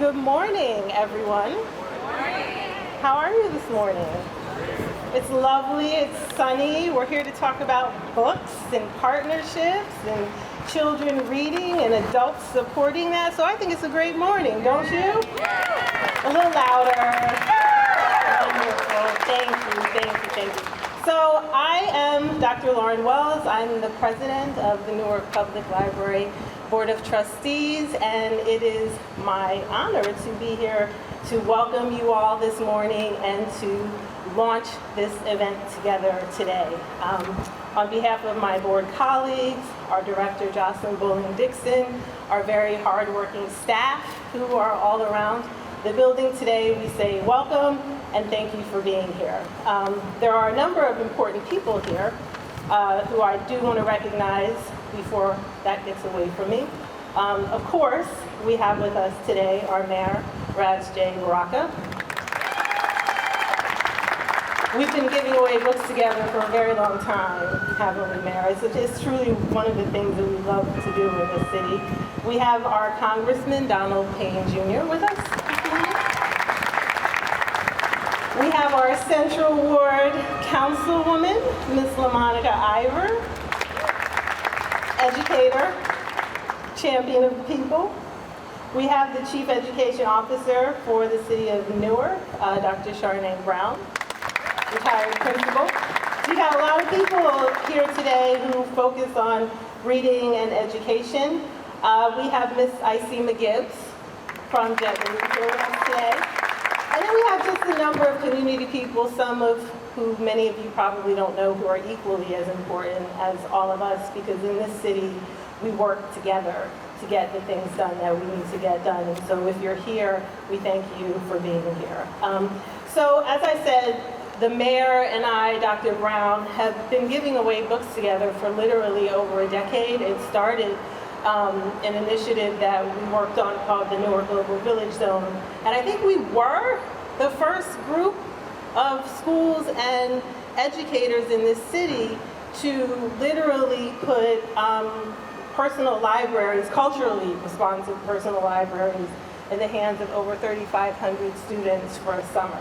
Good morning, everyone. How are you this morning? It's lovely, it's sunny. We're here to talk about books and partnerships and children reading and adults supporting that. So I think it's a great morning, don't you? A little louder. Wonderful. Thank you. So I am Dr. Lauren Wells. I'm the president of the Newark Public Library Board of Trustees, and it is my honor to be here to welcome you all this morning and to launch this event together today. On behalf of my board colleagues, our director Jocelyn Bowling-Dixon, our very hardworking staff who are all around the building today, we say welcome and thank you for being here. There are a number of important people here who I do want to recognize before that gets away from me. Of course, we have with us today our Mayor, Raz J. Baraka. We've been giving away books together for a very long time, haven't we, Mayor? It's truly one of the things that we love to do in the city. We have our Congressman Payne Jr. with us. We have our Central Ward Councilwoman, Ms. LaMonica Ivor, educator, champion of the people. We have the Chief Education Officer for the City of Newark, Dr. Charnae Brown, retired principal. We got a lot of people here today who focus on reading and education. We have Ms. Isema Gibbs from JetBlue here with us today. And then we have just a number of community people, some of who many of you probably don't know, who are equally as important as all of us, because in this city, we work together to get the things done that we need to get done. And so if you're here, we thank you for being here. So as I said, the mayor and I, Dr. Brown, have been giving away books together for literally over a decade. It started an initiative that we worked on called the Newark Global Village Zone. And I think we were the first group of schools and educators in this city to literally put personal libraries, culturally responsive personal libraries, in the hands of over 3,500 students for a summer.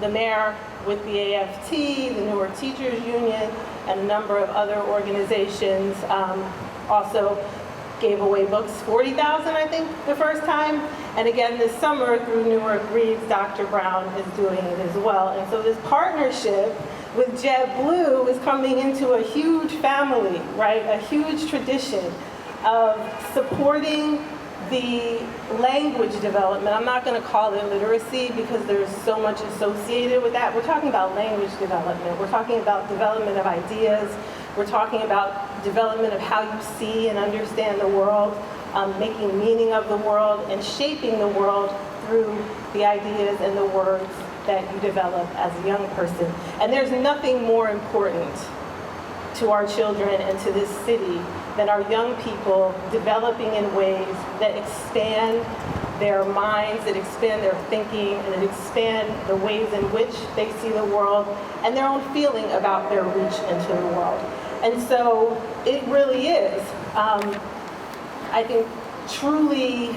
The mayor with the AFT, the Newark Teachers Union, and a number of other organizations also gave away books, 40,000 I think the first time. And again this summer through Newark Reads, Dr. Brown is doing it as well. And so this partnership with JetBlue is coming into a huge family, right? A huge tradition of supporting the language development. I'm not going to call it literacy because there's so much associated with that. We're talking about language development. We're talking about development of ideas. We're talking about development of how you see and understand the world, making meaning of the world, and shaping the world through the ideas and the words that you develop as a young person. And there's nothing more important to our children and to this city than our young people developing in ways that expand their minds, that expand their thinking, and that expand the ways in which they see the world and their own feeling about their reach into the world. And so it really is, I think, truly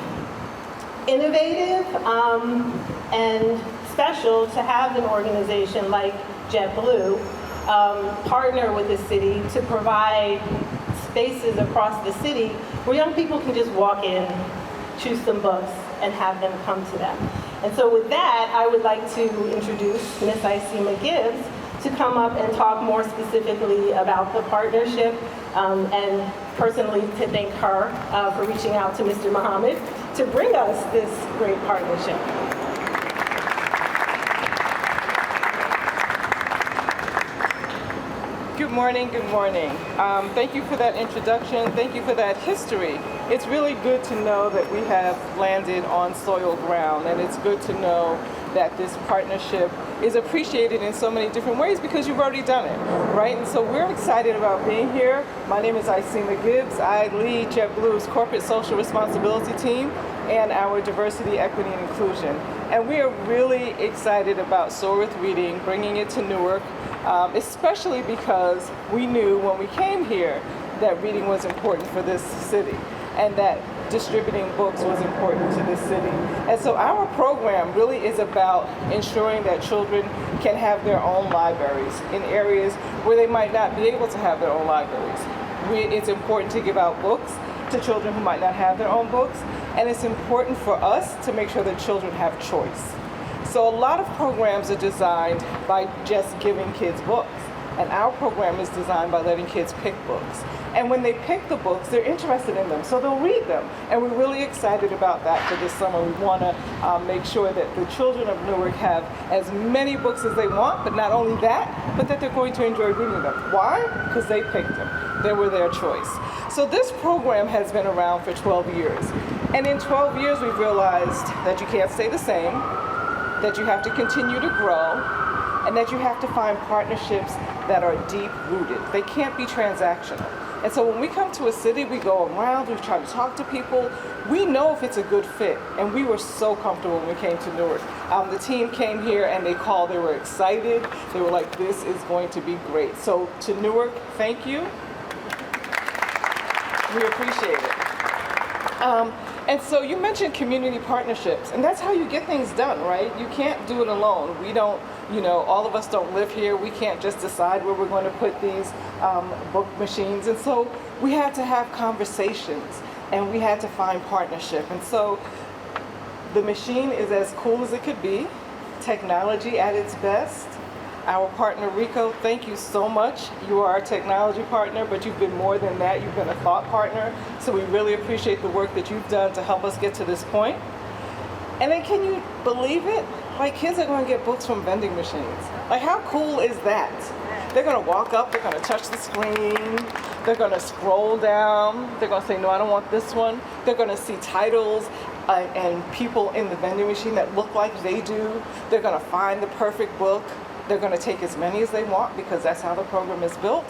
innovative and special to have an organization like JetBlue partner with the city to provide spaces across the city where young people can just walk in, choose some books, and have them come to them. And so with that, I would like to introduce Ms. Isema Gibbs to come up and talk more specifically about the partnership, and personally to thank her for reaching out to Mr. Muhammad to bring us this great partnership. Good morning. Thank you for that introduction. Thank you for that history. It's really good to know that we have landed on soil ground, and it's good to know that this partnership is appreciated in so many different ways because you've already done it, right? And so we're excited about being here. My name is Isema Gibbs. I lead JetBlue's corporate social responsibility team and our diversity, equity, and inclusion. And we are really excited about Soar with Reading, bringing it to Newark, especially because we knew when we came here that reading was important for this city, and that distributing books was important to the city. And so our program really is about ensuring that children can have their own libraries in areas where they might not be able to have their own libraries. It's important to give out books to children who might not have their own books, and it's important for us to make sure that children have choice. So a lot of programs are designed by just giving kids books, and our program is designed by letting kids pick books. And when they pick the books, they're interested in them, so they'll read them. And we're really excited about that for this summer. We want to make sure that the children of Newark have as many books as they want, but not only that, but that they're going to enjoy reading them. Why? Because they picked them. They were their choice. So this program has been around for 12 years. And in 12 years, we've realized that you can't stay the same, that you have to continue to grow, and that you have to find partnerships that are deep-rooted. They can't be transactional. And so when we come to a city, we go around, we try to talk to people. We know if it's a good fit, and we were so comfortable when we came to Newark. The team came here and they called, they were excited. They were like, this is going to be great. So to Newark, thank you. We appreciate it. And so you mentioned community partnerships, and that's how you get things done, right? You can't do it alone. We don't, all of us don't live here. We can't just decide where we're going to put these book machines. And so we had to have conversations, and we had to find partnership. And so the machine is as cool as it could be, technology at its best. Our partner, Rico, thank you so much. You are our technology partner, but you've been more than that. You've been a thought partner. So we really appreciate the work that you've done to help us get to this point. And then can you believe it? Like, kids are going to get books from vending machines. Like, how cool is that? They're going to walk up, they're going to touch the screen, they're going to scroll down, they're going to say, no, I don't want this one. They're going to see titles and people in the vending machine that look like they do. They're going to find the perfect book. They're going to take as many as they want because that's how the program is built.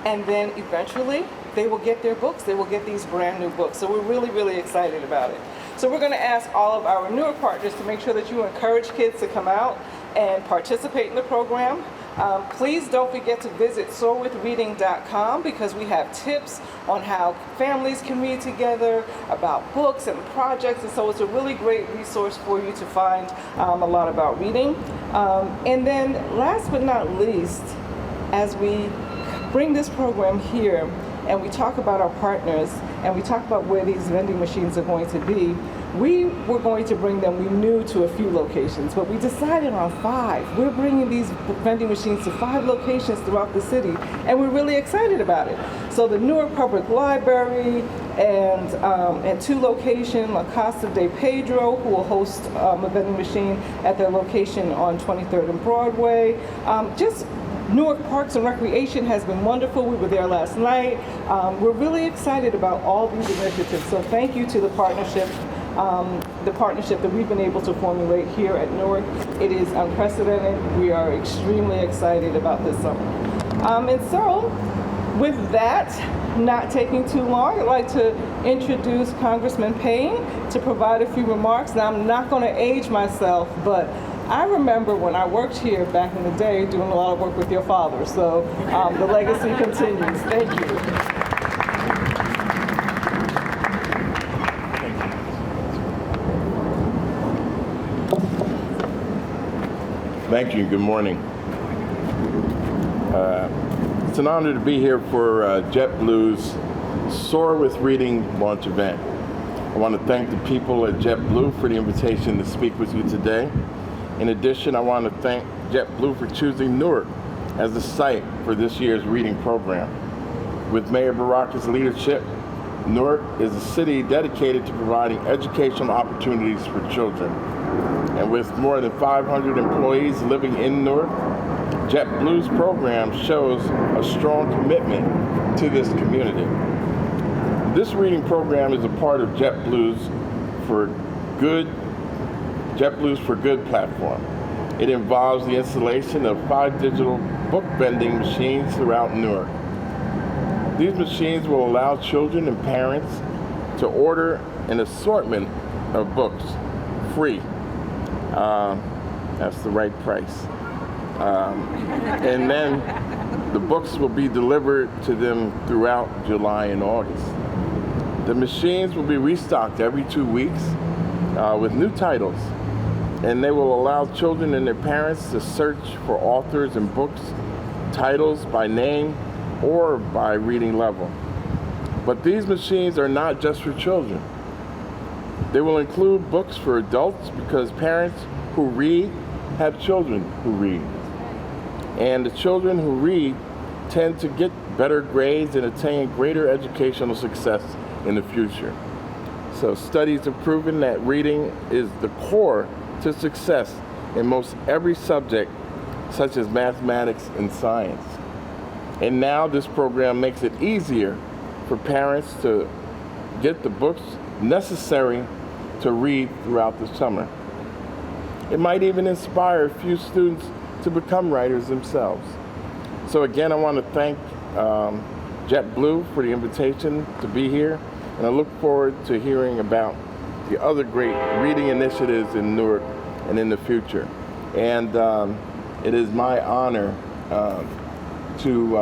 And then eventually they will get their books. They will get these brand new books. So we're really, really excited about it. So we're going to ask all of our newer partners to make sure that you encourage kids to come out and participate in the program. Please don't forget to visit soarwithreading.com because we have tips on how families can read together, about books and projects, and so it's a really great resource for you to find a lot about reading. And then last but not least, as we bring this program here and we talk about our partners and we talk about where these vending machines are going to be, we were going to bring them, we knew, to a few locations, but we decided on 5. We're bringing these vending machines to 5 locations throughout the city, and we're really excited about it. So the Newark Public Library and 2 locations, La Casa de Pedro, who will host a vending machine at their location on 23rd and Broadway. Just Newark Parks and Recreation has been wonderful. We were there last night. We're really excited about all these initiatives. So thank you to the partnership that we've been able to formulate here at Newark. It is unprecedented. We are extremely excited about this summer. And so, with that, not taking too long, I'd like to introduce Congressman Payne to provide a few remarks. Now, I'm not going to age myself, but I remember when I worked here back in the day doing a lot of work with your father, so the legacy continues. Thank you. Thank you. Good morning. It's an honor to be here for JetBlue's Soar with Reading launch event. I want to thank the people at JetBlue for the invitation to speak with you today. In addition, I want to thank JetBlue for choosing Newark as the site for this year's reading program. With Mayor Baraka's leadership, Newark is a city dedicated to providing educational opportunities for children. And with more than 500 employees living in Newark, JetBlue's program shows a strong commitment to this community. This reading program is a part of JetBlue's For Good platform. It involves the installation of 5 digital book vending machines throughout Newark. These machines will allow children and parents to order an assortment of books free. That's the right price. And then the books will be delivered to them throughout July and August. The machines will be restocked every 2 weeks with new titles, and they will allow children and their parents to search for authors and books, titles by name or by reading level. But these machines are not just for children. They will include books for adults because parents who read have children who read. And the children who read tend to get better grades and attain greater educational success in the future. So studies have proven that reading is the core to success in most every subject, such as mathematics and science. And now this program makes it easier for parents to get the books necessary to read throughout the summer. It might even inspire a few students to become writers themselves. So again, I want to thank JetBlue for the invitation to be here, and I look forward to hearing about the other great reading initiatives in Newark and in the future. And it is my honor to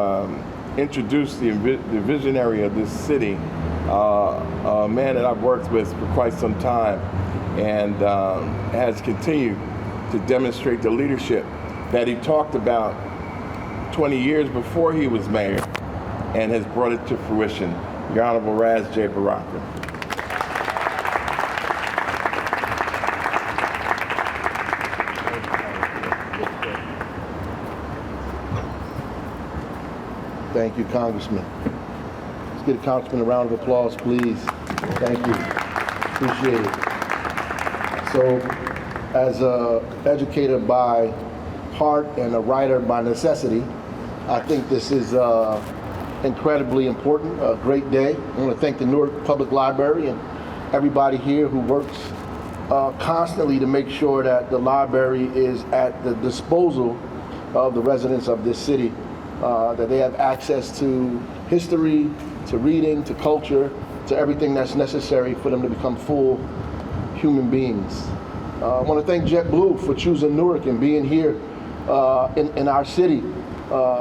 introduce the visionary of this city, a man that I've worked with for quite some time, and has continued to demonstrate the leadership that he talked about 20 years before he was mayor, and has brought it to fruition. Your Honorable Raz J. Baraka. Thank you, Congressman. Let's give the Congressman a round of applause, please. Thank you. Appreciate it. So, as an educator by heart and a writer by necessity, I think this is incredibly important, a great day. I want to thank the Newark Public Library and everybody here who works constantly to make sure that the library is at the disposal of the residents of this city, that they have access to history, to reading, to culture, to everything that's necessary for them to become full human beings. I want to thank JetBlue for choosing Newark and being here in our city,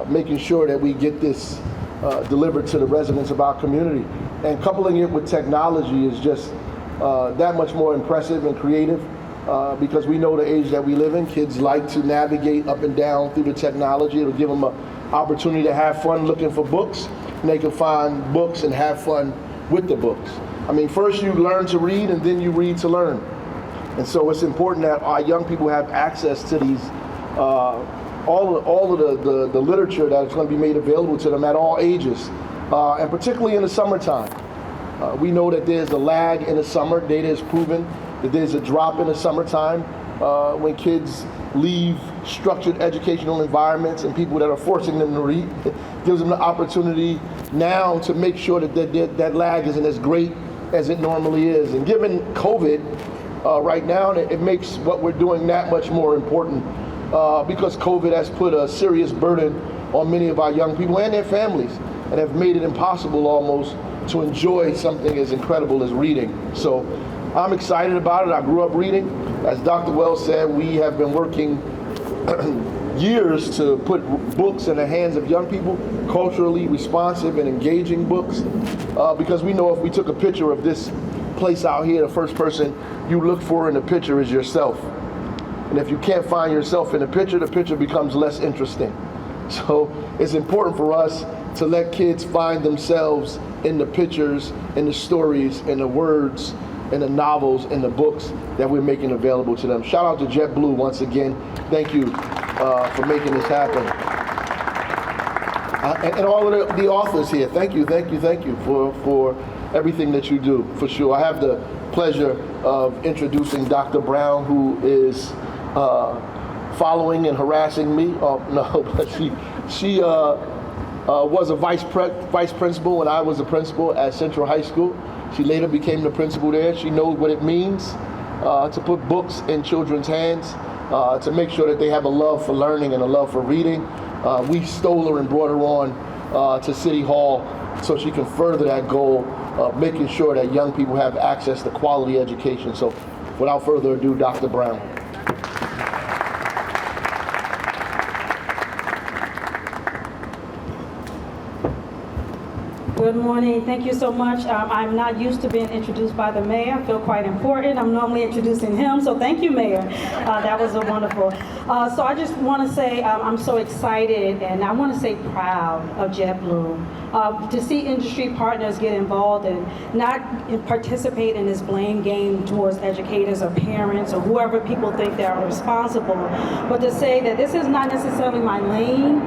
making sure that we get this delivered to the residents of our community. And coupling it with technology is just that much more impressive and creative, because we know the age that we live in. Kids like to navigate up and down through the technology. It'll give them an opportunity to have fun looking for books, and they can find books and have fun with the books. I mean, first you learn to read and then you read to learn. And so it's important that our young people have access to these all of the literature that is going to be made available to them at all ages, and particularly in the summertime. We know that there's a lag in the summer. Data has proven that there's a drop in the summertime when kids leave structured educational environments and people that are forcing them to read. It gives them the opportunity now to make sure that that lag isn't as great as it normally is. And given COVID right now, it makes what we're doing that much more important, because COVID has put a serious burden on many of our young people and their families, and have made it impossible almost to enjoy something as incredible as reading. So I'm excited about it. I grew up reading. As Dr. Wells said, we have been working years to put books in the hands of young people, culturally responsive and engaging books, because we know if we took a picture of this place out here, the first person you look for in the picture is yourself. And if you can't find yourself in the picture becomes less interesting. So it's important for us to let kids find themselves in the pictures, in the stories, in the words, in the novels, in the books that we're making available to them. Shout out to JetBlue once again. Thank you for making this happen. And all of the authors here, thank you for everything that you do, for sure. I have the pleasure of introducing Dr. Brown, who is following and harassing me. No, but she was a vice principal when I was a principal at Central High School. She later became the principal there. She knows what it means to put books in children's hands, to make sure that they have a love for learning and a love for reading. We stole her and brought her on to City Hall so she can further that goal of making sure that young people have access to quality education. So without further ado, Dr. Brown. Good morning. Thank you so much. I'm not used to being introduced by the mayor. I feel quite important. I'm normally introducing him, so thank you, Mayor. That was a wonderful. So I just want to say I'm so excited, and I want to say proud of JetBlue. To see industry partners get involved and not participate in this blame game towards educators or parents or whoever people think they are responsible, but to say that this is not necessarily my lane,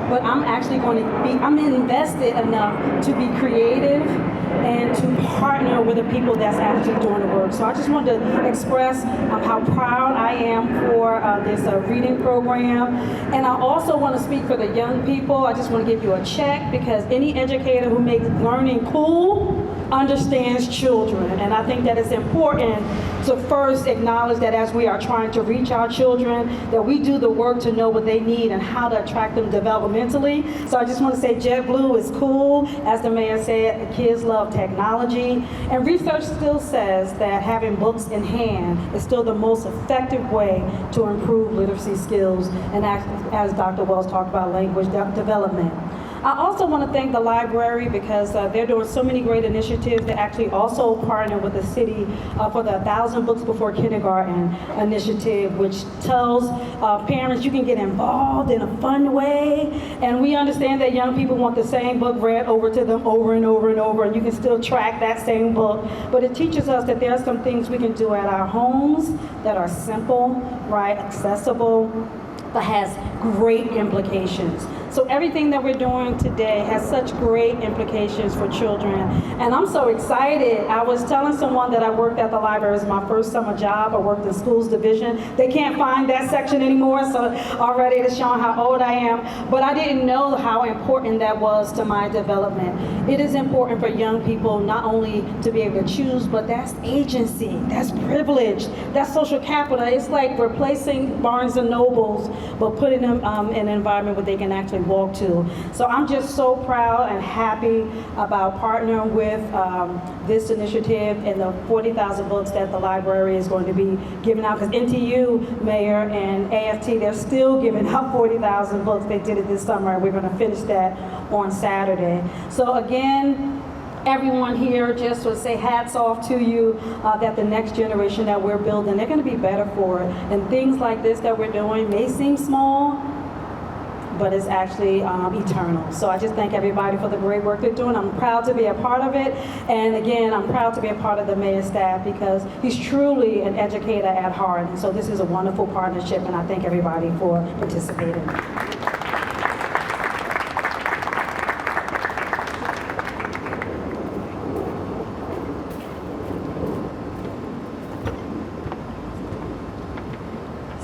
but I'm actually going to be, I'm invested enough to be creative and to partner with the people that's actually doing the work. So I just wanted to express how proud I am for this reading program. And I also want to speak for the young people. I just want to give you a check, because any educator who makes learning cool understands children. And I think that it's important to first acknowledge that as we are trying to reach our children, that we do the work to know what they need and how to attract them developmentally. So I just want to say JetBlue is cool. As the mayor said, the kids love technology. And research still says that having books in hand is still the most effective way to improve literacy skills and, as Dr. Wells talked about, language development. I also want to thank the library, because they're doing so many great initiatives. They actually also partner with the city for the 1,000 Books Before Kindergarten initiative, which tells parents you can get involved in a fun way. And we understand that young people want the same book read over to them over and over and over, and you can still track that same book. But it teaches us that there are some things we can do at our homes that are simple, right, accessible, but has great implications. So everything that we're doing today has such great implications for children. And I'm so excited. I was telling someone that I worked at the library. It was my first summer job. I worked in schools division. They can't find that section anymore, so already it's showing how old I am. But I didn't know how important that was to my development. It is important for young people not only to be able to choose, but that's agency, that's privilege, that's social capital. It's like replacing Barnes and Nobles, but putting them in an environment where they can actually walk to. So I'm just so proud and happy about partnering with this initiative and the 40,000 books that the library is going to be giving out, because NTU, Mayor, and AFT, they're still giving out 40,000 books. They did it this summer, and we're going to finish that on Saturday. So again, everyone here, just to say hats off to you, that the next generation that we're building, they're going to be better for it. And things like this that we're doing may seem small, but it's actually eternal. So I just thank everybody for the great work they're doing. I'm proud to be a part of it. And again, I'm proud to be a part of the mayor's staff, because he's truly an educator at heart. And so this is a wonderful partnership, and I thank everybody for participating.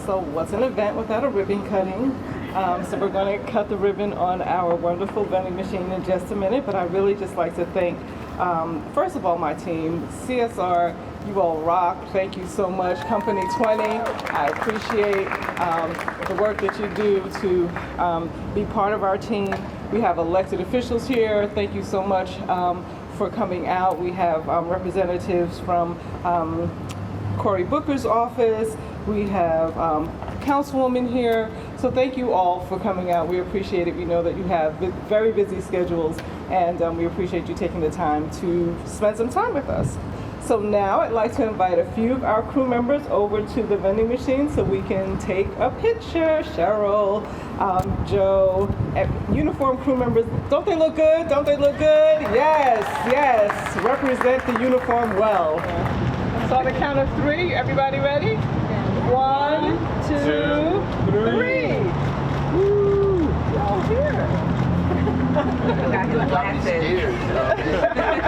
So what's an event without a ribbon cutting? So we're going to cut the ribbon on our wonderful vending machine in just a minute, but I really just like to thank, first of all, my team, CSR. You all rock. Thank you so much. Company 20, I appreciate the work that you do to be part of our team. We have elected officials here. Thank you so much for coming out. We have representatives from Cory Booker's office. We have Councilwoman here. So thank you all for coming out. We appreciate it. We know that you have very busy schedules, and we appreciate you taking the time to spend some time with us. So now I'd like to invite a few of our crew members over to the vending machine so we can take a picture. Cheryl, Joe, uniform crew members. Don't they look good? Don't they look good? Yes, yes. Represent the uniform well. So on the count of 3, everybody ready? 1, 2, 3. Woo! Y'all here. Got his glasses.